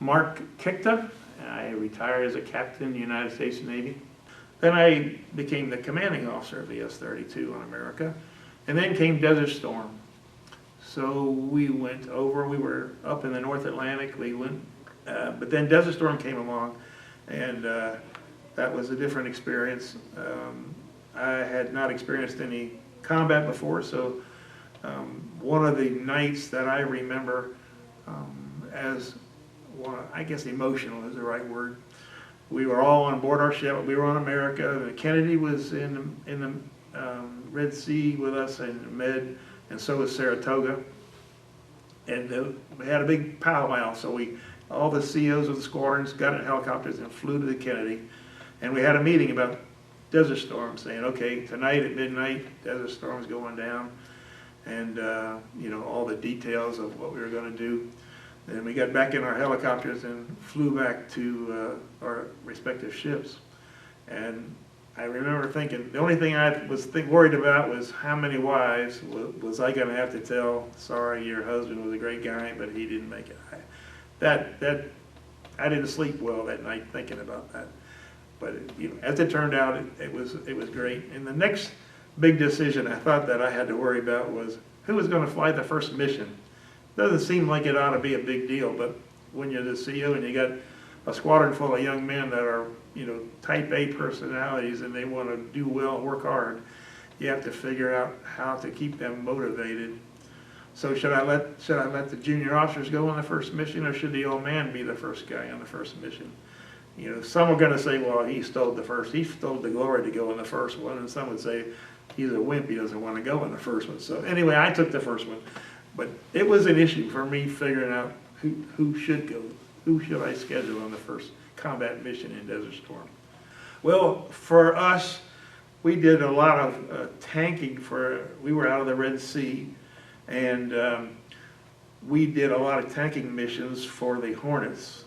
Mark Kikta. I retired as a captain in the United States Navy. Then I became the commanding officer of the S-32 on America. And then came Desert Storm. So we went over, we were up in the North Atlantic, but then Desert Storm came along, and that was a different experience. I had not experienced any combat before, so one of the nights that I remember as one, I guess emotional is the right word. We were all on board our ship. We were on America. Kennedy was in the Red Sea with us and Med, and so was Saratoga. And we had a big powwow, so all the COs of the squadrons got in helicopters and flew to the Kennedy. And we had a meeting about Desert Storm, saying, okay, tonight at midnight, Desert Storm's going down, and you know, all the details of what we were going to do. And we got back in our helicopters and flew back to our respective ships. And I remember thinking, the only thing I was worried about was how many wives was I going to have to tell, sorry, your husband was a great guy, but he didn't make it. I didn't sleep well that night thinking about that. But you know, as it turned out, it was great. And the next big decision I thought that I had to worry about was who was going to fly the first mission. Doesn't seem like it ought to be a big deal, but when you're the CO and you got a squadron full of young men that are, you know, type A personalities and they want to do well and work hard, you have to figure out how to keep them motivated. So should I let the junior officers go on the first mission, or should the old man be the first guy on the first mission? You know, some are going to say, well, he stole the glory to go in the first one, and some would say he's a wimp, he doesn't want to go in the first one. So anyway, I took the first one, but it was an issue for me figuring out who should go. Who should I schedule on the first combat mission in Desert Storm? Well, for us, we did a lot of tanking we were out of the Red Sea, and we did a lot of tanking missions for the Hornets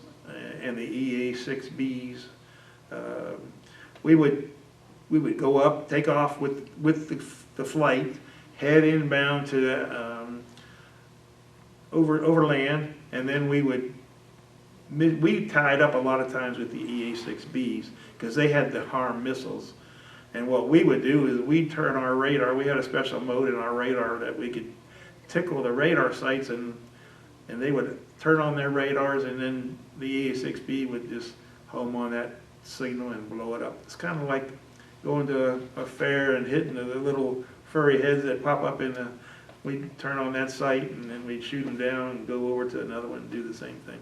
and the EA-6Bs. We would go up, take off with the flight, head inbound to overland, and then we tied up a lot of times with the EA-6Bs because they had the HARM missiles. And what we would do is we'd turn our radar. We had a special mode in our radar that we could tickle the radar sites, and they would turn on their radars, and then the EA-6B would just home on that signal and blow it up. It's kind of like going to a fair and hitting the little furry heads that pop up we'd turn on that site, and then we'd shoot them down and go over to another one and do the same thing.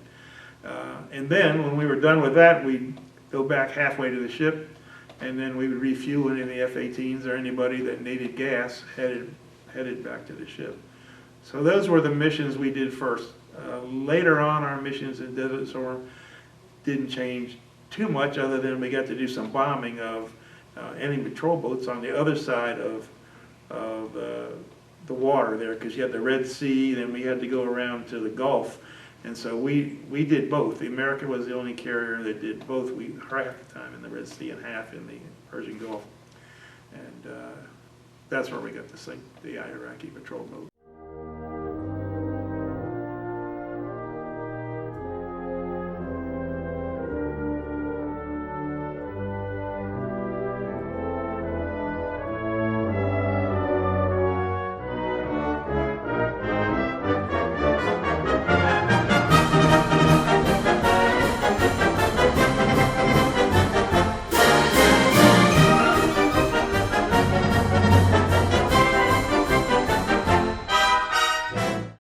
And then when we were done with that, we'd go back halfway to the ship, and then we would refuel any of the F-18s or anybody that needed gas headed back to the ship. So those were the missions we did first. Later on, our missions in Desert Storm didn't change too much, other than we got to do some bombing of enemy patrol boats on the other side of the water there, because you had the Red Sea, then we had to go around to the Gulf. And so we did both. The America was the only carrier that did both. Half the time in the Red Sea and half in the Persian Gulf. And that's where we got to sink the Iraqi patrol boat.